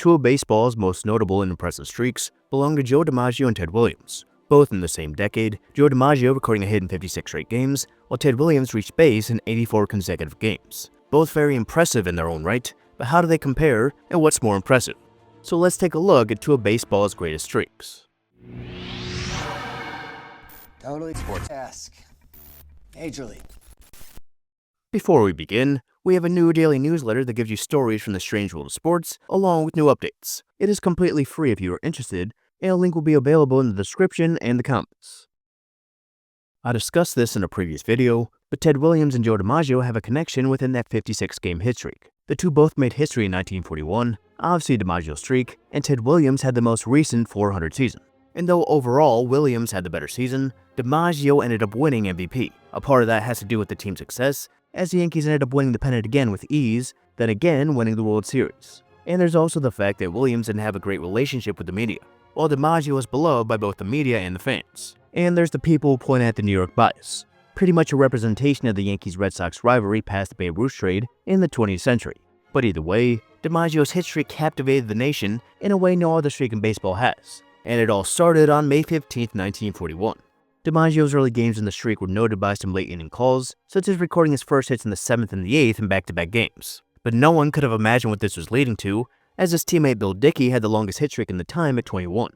two of baseball's most notable and impressive streaks belong to Joe DiMaggio and Ted Williams. Both in the same decade, Joe DiMaggio recording a hit in 56 straight games, while Ted Williams reached base in 84 consecutive games. Both very impressive in their own right, but how do they compare, and what's more impressive? So let's take a look at two of baseball's greatest streaks. Totally sports-esque. Major League. Before we begin, we have a new daily newsletter that gives you stories from the strange world of sports, along with new updates. It is completely free if you are interested, and a link will be available in the description and the comments. I discussed this in a previous video, but Ted Williams and Joe DiMaggio have a connection within that 56-game hit streak. The two both made history in 1941, obviously DiMaggio's streak, and Ted Williams had the most recent 400 season. And though overall Williams had the better season, DiMaggio ended up winning MVP. A part of that has to do with the team's success, as the Yankees ended up winning the pennant again with ease, then again winning the World Series. And there's also the fact that Williams didn't have a great relationship with the media, while DiMaggio was beloved by both the media and the fans. And there's the people who point at the New York bias, pretty much a representation of the Yankees-Red Sox rivalry past the Babe Ruth trade in the 20th century. But either way, DiMaggio's hit streak captivated the nation in a way no other streak in baseball has. And it all started on May 15, 1941. DiMaggio's early games in the streak were noted by some late inning calls, such as recording his first hits in the 7th and the 8th in back-to-back games. But no one could have imagined what this was leading to, as his teammate Bill Dickey had the longest hit streak in the time at 21.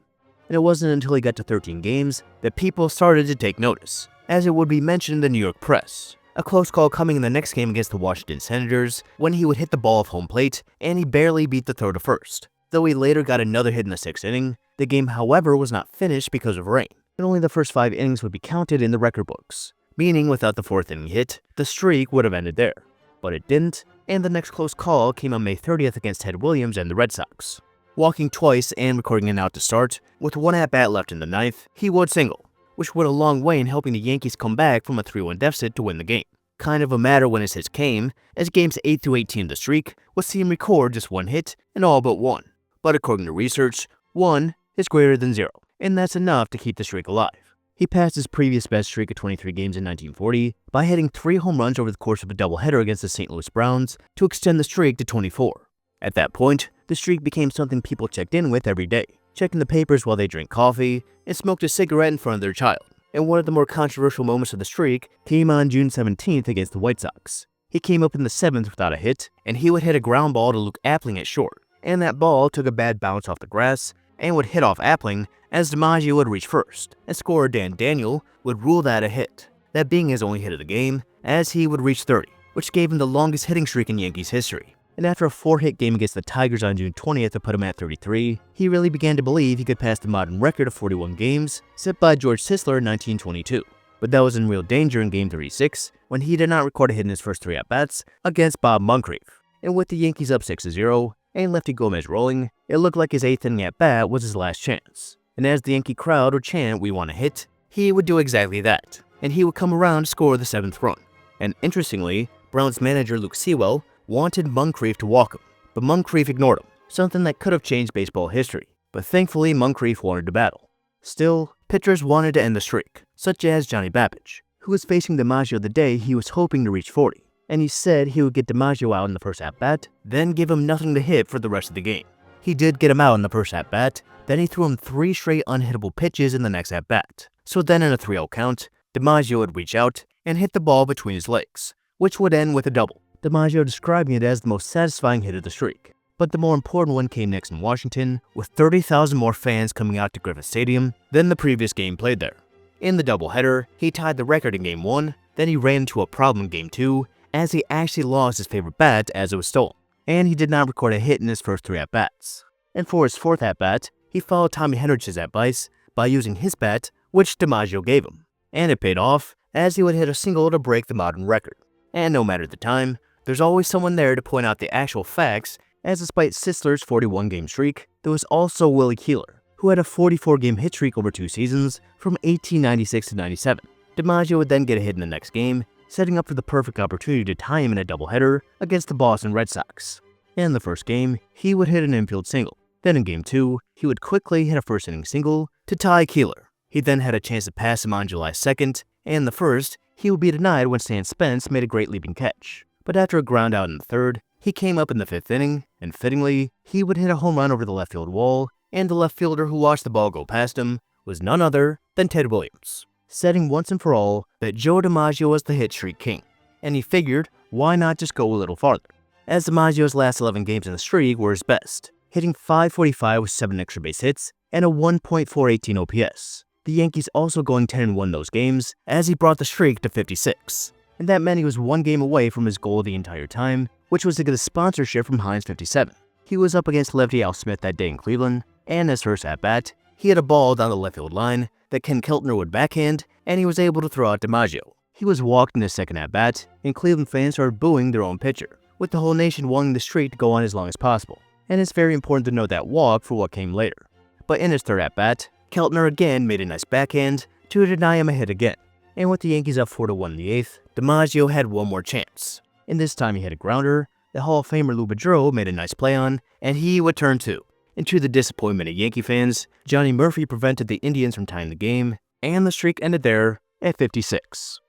And it wasn't until he got to 13 games that people started to take notice, as it would be mentioned in the New York press. A close call coming in the next game against the Washington Senators, when he would hit the ball off home plate, and he barely beat the throw to first. Though he later got another hit in the 6th inning, the game however was not finished because of rain, and only the first 5 innings would be counted in the record books, meaning without the 4th inning hit, the streak would have ended there. But it didn't, and the next close call came on May 30th against Ted Williams and the Red Sox. Walking twice and recording an out to start, with one at-bat left in the 9th, he would single, which went a long way in helping the Yankees come back from a 3-1 deficit to win the game. Kind of a matter when his hits came, as games 8 through 18 of the streak would see him record just one hit and all but one. But according to research, 1 is greater than 0, and that's enough to keep the streak alive. He passed his previous best streak of 23 games in 1940 by hitting 3 home runs over the course of a doubleheader against the St. Louis Browns to extend the streak to 24. At that point, the streak became something people checked in with every day, checking the papers while they drank coffee and smoked a cigarette in front of their child. And one of the more controversial moments of the streak came on June 17th against the White Sox. He came up in the 7th without a hit, and he would hit a ground ball to Luke Appling at short, and that ball took a bad bounce off the grass and would hit off Appling as DiMaggio would reach first, and scorer Dan Daniel would rule that a hit, that being his only hit of the game, as he would reach 30, which gave him the longest hitting streak in Yankees history. And after a 4-hit game against the Tigers on June 20th to put him at 33, he really began to believe he could pass the modern record of 41 games set by George Sisler in 1922. But that was in real danger in Game 36, when he did not record a hit in his first 3 at-bats against Bob Moncrief. And with the Yankees up 6-0, and Lefty Gomez rolling, it looked like his 8th inning at-bat was his last chance. And as the Yankee crowd would chant, "We want a hit," he would do exactly that, and he would come around to score the 7th run. And interestingly, Browns manager Luke Sewell wanted Moncrief to walk him, but Moncrief ignored him, something that could have changed baseball history. But thankfully, Moncrief wanted to battle. Still, pitchers wanted to end the streak, such as Johnny Babbage, who was facing DiMaggio the day he was hoping to reach 40. And he said he would get DiMaggio out in the first at-bat, then give him nothing to hit for the rest of the game. He did get him out in the first at-bat, then he threw him 3 straight unhittable pitches in the next at-bat. So then in a 3-0 count, DiMaggio would reach out and hit the ball between his legs, which would end with a double, DiMaggio describing it as the most satisfying hit of the streak. But the more important one came next in Washington, with 30,000 more fans coming out to Griffith Stadium than the previous game played there. In the doubleheader, he tied the record in Game 1, then he ran into a problem in Game 2, as he actually lost his favorite bat as it was stolen, and he did not record a hit in his first 3 at-bats. And for his 4th at-bat, he followed Tommy Henrich's advice by using his bat, which DiMaggio gave him. And it paid off, as he would hit a single to break the modern record. And no matter the time, there's always someone there to point out the actual facts, as despite Sisler's 41-game streak, there was also Willie Keeler, who had a 44-game hit streak over 2 seasons from 1896 to 97. DiMaggio would then get a hit in the next game, setting up for the perfect opportunity to tie him in a doubleheader against the Boston Red Sox. In the first game, he would hit an infield single. Then in Game 2, he would quickly hit a first-inning single to tie Keeler. He then had a chance to pass him on July 2nd, and in the first, he would be denied when Stan Spence made a great leaping catch. But after a ground out in the 3rd, He came up in the 5th inning, and fittingly, he would hit a home run over the left field wall, and the left fielder who watched the ball go past him was none other than Ted Williams, setting once and for all that Joe DiMaggio was the hit streak king, and he figured, why not just go a little farther, as DiMaggio's last 11 games in the streak were his best, hitting .545 with 7 extra base hits and a 1.418 OPS. The Yankees also going 10-1 those games, as he brought the streak to 56, and that meant he was one game away from his goal the entire time, which was to get a sponsorship from Heinz 57. He was up against lefty Al Smith that day in Cleveland, and his first at-bat, he had a ball down the left field line that Ken Keltner would backhand, and he was able to throw out DiMaggio. He was walked in his second at-bat, and Cleveland fans started booing their own pitcher, with the whole nation wanting the streak to go on as long as possible. And it's very important to note that walk for what came later. But in his third at-bat, Keltner again made a nice backhand to deny him a hit again. And with the Yankees up 4-1 in the 8th, DiMaggio had one more chance. And this time he hit a grounder that Hall of Famer Lou Boudreau made a nice play on, and he would turn 2. And to the disappointment of Yankee fans, Johnny Murphy prevented the Indians from tying the game, and the streak ended there at 56.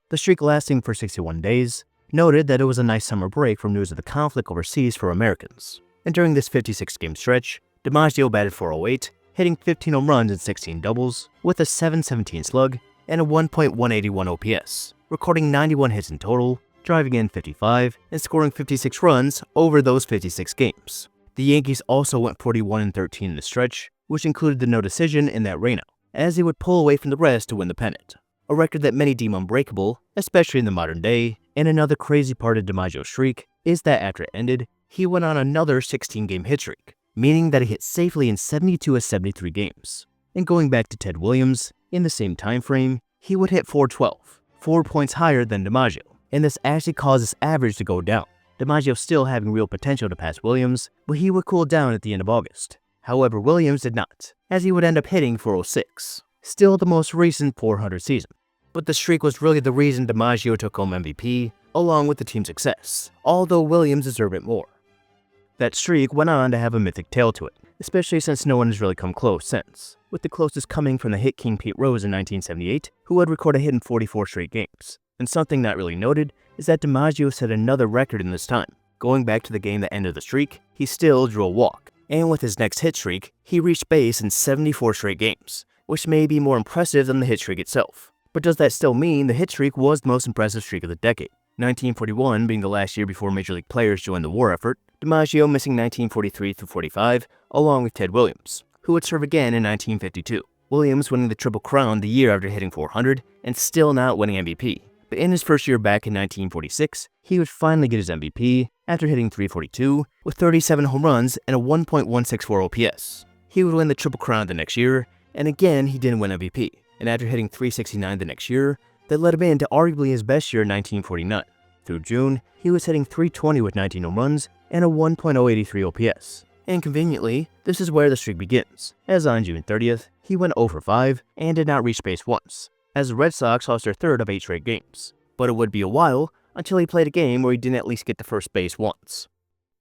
The streak lasting for 61 days noted that it was a nice summer break from news of the conflict overseas for Americans. And during this 56-game stretch, DiMaggio batted .408, hitting 15 home runs and 16 doubles, with a .717 slug and a 1.181 OPS, recording 91 hits in total, driving in 55, and scoring 56 runs over those 56 games. The Yankees also went 41-13 in the stretch, which included the no decision in that rainout, as they would pull away from the rest to win the pennant, a record that many deem unbreakable, especially in the modern day. And another crazy part of DiMaggio's streak is that after it ended, he went on another 16-game hit streak, meaning that he hit safely in 72 of 73 games. And going back to Ted Williams, in the same time frame, he would hit .412, 4 points higher than DiMaggio, and this actually caused his average to go down. DiMaggio still having real potential to pass Williams, but he would cool down at the end of August. However, Williams did not, as he would end up hitting .406, still the most recent .400 season. But the streak was really the reason DiMaggio took home MVP, along with the team's success, although Williams deserved it more. That streak went on to have a mythic tale to it, especially since no one has really come close since, with the closest coming from the hit king Pete Rose in 1978, who had recorded a hit in 44 straight games. And something not really noted is that DiMaggio set another record in this time. Going back to the game that ended the streak, he still drew a walk, and with his next hit streak, he reached base in 74 straight games, which may be more impressive than the hit streak itself. But does that still mean the hit streak was the most impressive streak of the decade? 1941 being the last year before Major League players joined the war effort, DiMaggio missing 1943-45, along with Ted Williams, who would serve again in 1952. Williams winning the Triple Crown the year after hitting .400 and still not winning MVP. But in his first year back in 1946, he would finally get his MVP after hitting .342 with 37 home runs and a 1.164 OPS. He would win the Triple Crown the next year, and again he didn't win MVP. And after hitting .369 the next year, that led him into arguably his best year in 1949. Through June, he was hitting .320 with 19 home runs and a 1.083 OPS. And conveniently, this is where the streak begins, as on June 30th, he went 0 for 5 and did not reach base once, as the Red Sox lost their third of 8 straight games. But it would be a while until he played a game where he didn't at least get to first base once.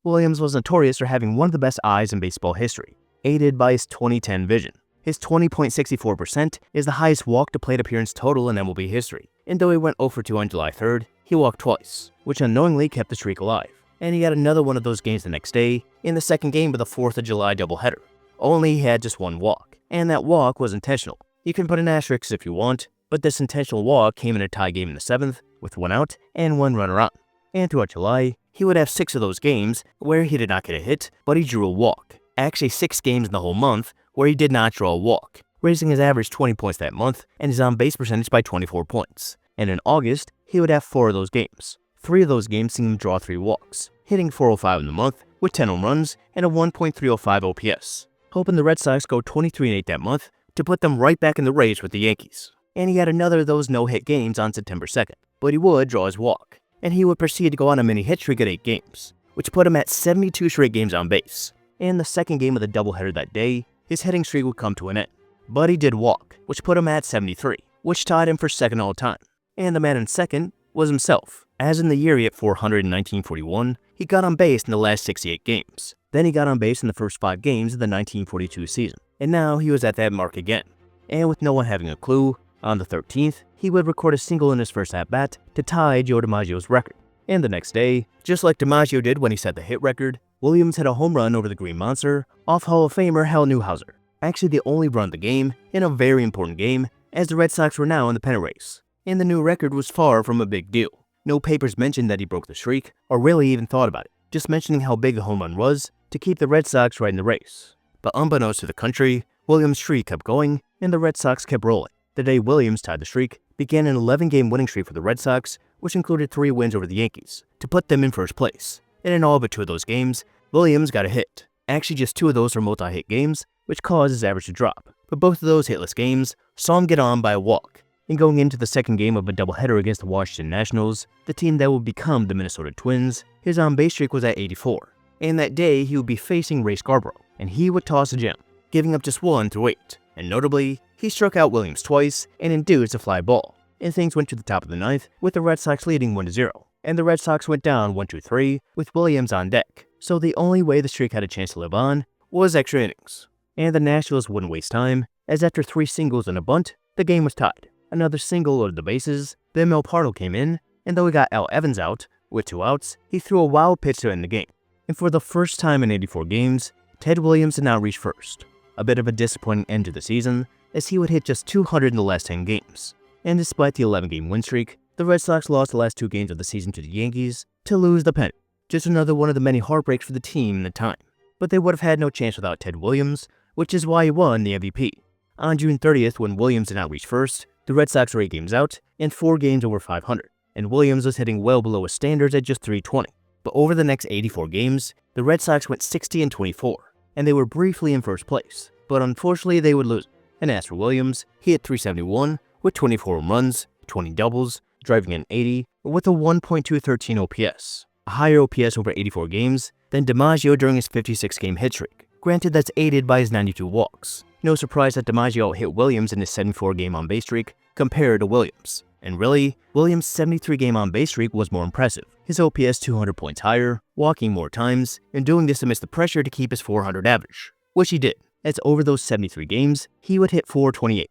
Williams was notorious for having one of the best eyes in baseball history, aided by his 2010 vision. His 20.64% is the highest walk-to-plate appearance total in MLB history, and though he went 0 for 2 on July 3rd, he walked twice, which unknowingly kept the streak alive. And he had another one of those games the next day, in the second game of the 4th of July doubleheader. Only he had just one walk, and that walk was intentional. You can put an asterisk if you want, but this intentional walk came in a tie game in the 7th, with 1 out and 1 runner on. And throughout July, he would have 6 of those games where he did not get a hit, but he drew a walk. Actually 6 games in the whole month where he did not draw a walk, raising his average 20 points that month and his on-base percentage by 24 points. And in August, he would have 4 of those games. 3 of those games seeing him draw 3 walks, hitting .405 in the month with 10 home runs and a 1.305 OPS, hoping the Red Sox go 23-8 that month to put them right back in the race with the Yankees. And he had another of those no-hit games on September 2nd, but he would draw his walk, and he would proceed to go on a mini hit streak at 8 games, which put him at 72 straight games on base. In the second game of the doubleheader that day, his hitting streak would come to an end. But he did walk, which put him at 73, which tied him for second all time. And the man in second was himself, as in the year he hit .400 in 1941, he got on base in the last 68 games. Then he got on base in the first 5 games of the 1942 season, and now he was at that mark again. And with no one having a clue, on the 13th, he would record a single in his first at-bat to tie Joe DiMaggio's record. And the next day, just like DiMaggio did when he set the hit record, Williams hit a home run over the Green Monster off Hall of Famer Hal Newhouser. Actually the only run of the game, in a very important game, as the Red Sox were now in the pennant race. And the new record was far from a big deal. No papers mentioned that he broke the streak, or really even thought about it, just mentioning how big the home run was to keep the Red Sox right in the race. But unbeknownst to the country, Williams' streak kept going, and the Red Sox kept rolling. The day Williams tied the streak began an 11-game winning streak for the Red Sox, which included 3 wins over the Yankees, to put them in first place. And in all but 2 of those games, Williams got a hit. Actually, just 2 of those were multi-hit games, which caused his average to drop. But both of those hitless games saw him get on by a walk. And going into the second game of a doubleheader against the Washington Nationals, the team that would become the Minnesota Twins, his on-base streak was at 84. And that day, he would be facing Ray Scarborough, and he would toss a gem, giving up just 1 through 8. And notably, he struck out Williams twice and induced a fly ball. And things went to the top of the 9th, with the Red Sox leading 1-0. And the Red Sox went down 1-2-3, with Williams on deck. So the only way the streak had a chance to live on was extra innings. And the Nationals wouldn't waste time, as after 3 singles and a bunt, the game was tied. Another single loaded the bases, then Mel Pardo came in, and though he got Al Evans out, with 2 outs, he threw a wild pitch to end the game. And for the first time in 84 games, Ted Williams did not reach first. A bit of a disappointing end to the season, as he would hit just 200 in the last 10 games. And despite the 11-game win streak, the Red Sox lost the last 2 games of the season to the Yankees to lose the pennant. Just another one of the many heartbreaks for the team in the time. But they would have had no chance without Ted Williams, which is why he won the MVP. On June 30th, when Williams did not reach first, the Red Sox were 8 games out and 4 games over 500, and Williams was hitting well below his standards at just 320. But over the next 84 games, the Red Sox went 60-24, and they were briefly in first place, but unfortunately they would lose. And as for Williams, he hit .371 with 24 home runs, 20 doubles, driving in 80, with a 1.213 OPS, a higher OPS over 84 games than DiMaggio during his 56-game hit streak. Granted, that's aided by his 92 walks. No surprise that DiMaggio hit Williams in his 74-game on-base streak compared to Williams. And really, Williams' 73-game on-base streak was more impressive. His OPS 200 points higher, walking more times, and doing this amidst the pressure to keep his 400 average, which he did, as over those 73 games, he would hit .428.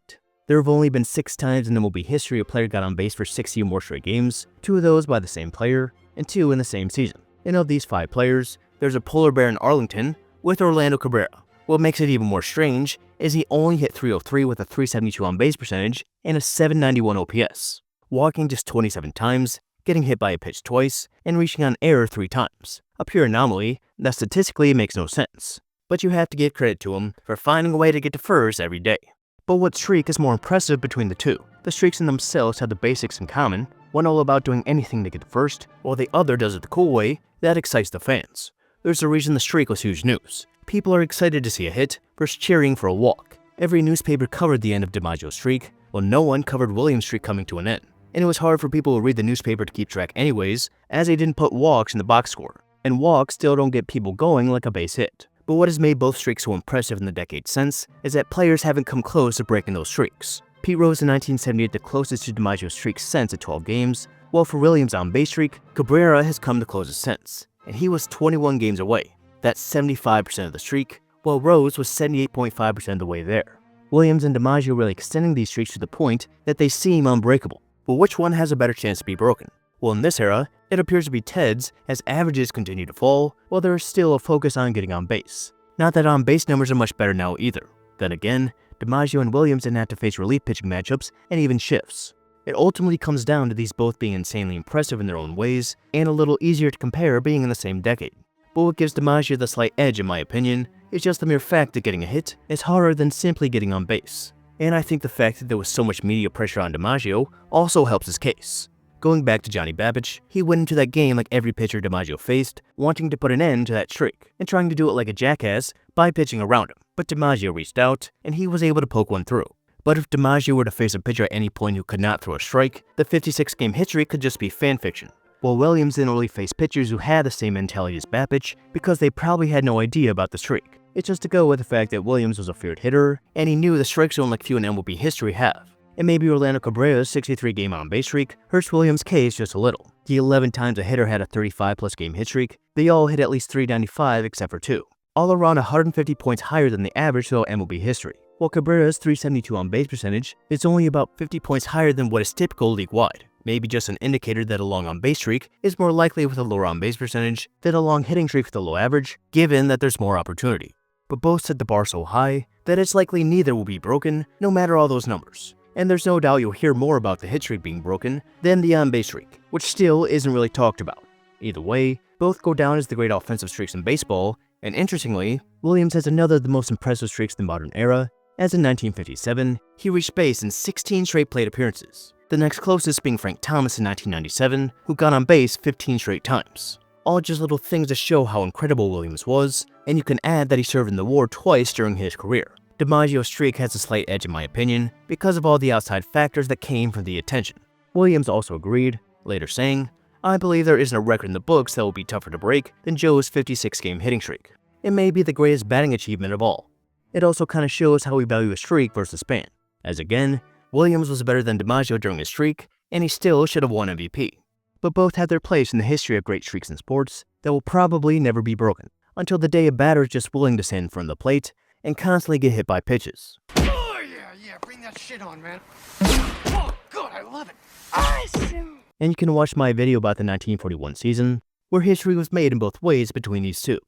There have only been 6 times in MLB history a player got on base for 60 or more straight games, 2 of those by the same player, and 2 in the same season. And of these 5 players, there's a polar bear in Arlington with Orlando Cabrera. What makes it even more strange is he only hit .303 with a .372 on-base percentage and a .791 OPS, walking just 27 times, getting hit by a pitch twice, and reaching on error 3 times. A pure anomaly that statistically makes no sense. But you have to give credit to him for finding a way to get to first every day. But what streak is more impressive between the 2? The streaks in themselves have the basics in common, one all about doing anything to get to first, while the other does it the cool way that excites the fans. There's a reason the streak was huge news. People are excited to see a hit versus cheering for a walk. Every newspaper covered the end of DiMaggio's streak, while no one covered Williams' streak coming to an end. And it was hard for people who read the newspaper to keep track anyways, as they didn't put walks in the box score. And walks still don't get people going like a base hit. But what has made both streaks so impressive in the decade since is that players haven't come close to breaking those streaks. Pete Rose in 1978 the closest to DiMaggio's streak since at 12 games, while for Williams' on-base streak, Cabrera has come the closest since, and he was 21 games away. That's 75% of the streak, while Rose was 78.5% of the way there. Williams and DiMaggio really extending these streaks to the point that they seem unbreakable. But which one has a better chance to be broken? Well, in this era, it appears to be Ted's, as averages continue to fall, while there is still a focus on getting on base. Not that on-base numbers are much better now either. Then again, DiMaggio and Williams didn't have to face relief pitching matchups and even shifts. It ultimately comes down to these both being insanely impressive in their own ways, and a little easier to compare being in the same decade. But what gives DiMaggio the slight edge in my opinion is just the mere fact that getting a hit is harder than simply getting on base. And I think the fact that there was so much media pressure on DiMaggio also helps his case. Going back to Johnny Babbage, he went into that game like every pitcher DiMaggio faced, wanting to put an end to that streak, and trying to do it like a jackass by pitching around him. But DiMaggio reached out, and he was able to poke one through. But if DiMaggio were to face a pitcher at any point who could not throw a strike, the 56-game hit streak could just be fan fiction. While Williams didn't really face pitchers who had the same mentality as Babbage because they probably had no idea about the streak. It's just to go with the fact that Williams was a feared hitter, and he knew the strike zone like few in MLB history have. And maybe Orlando Cabrera's 63-game on-base streak hurts Williams' case just a little. The 11 times a hitter had a 35-plus game hit streak, they all hit at least .395 except for 2. All around 150 points higher than the average throughout MLB history. While Cabrera's .372 on-base percentage is only about 50 points higher than what is typical league-wide, maybe just an indicator that a long on-base streak is more likely with a lower on-base percentage than a long hitting streak with a low average, given that there's more opportunity. But both set the bar so high that it's likely neither will be broken, no matter all those numbers. And there's no doubt you'll hear more about the hit streak being broken than the on-base streak, which still isn't really talked about. Either way, both go down as the great offensive streaks in baseball, and interestingly, Williams has another of the most impressive streaks in the modern era, as in 1957, he reached base in 16 straight plate appearances, the next closest being Frank Thomas in 1997, who got on base 15 straight times. All just little things to show how incredible Williams was, and you can add that he served in the war twice during his career. DiMaggio's streak has a slight edge in my opinion, because of all the outside factors that came from the attention. Williams also agreed, later saying, "I believe there isn't a record in the books that will be tougher to break than Joe's 56-game hitting streak. It may be the greatest batting achievement of all." It also kind of shows how we value a streak versus span, as again, Williams was better than DiMaggio during his streak, and he still should have won MVP. But both have their place in the history of great streaks in sports that will probably never be broken, until the day a batter is just willing to stand in front of the plate and constantly get hit by pitches. Oh, yeah, bring that shit on, man. Oh, God, I love it. Awesome. And you can watch my video about the 1941 season, where history was made in both ways between these two.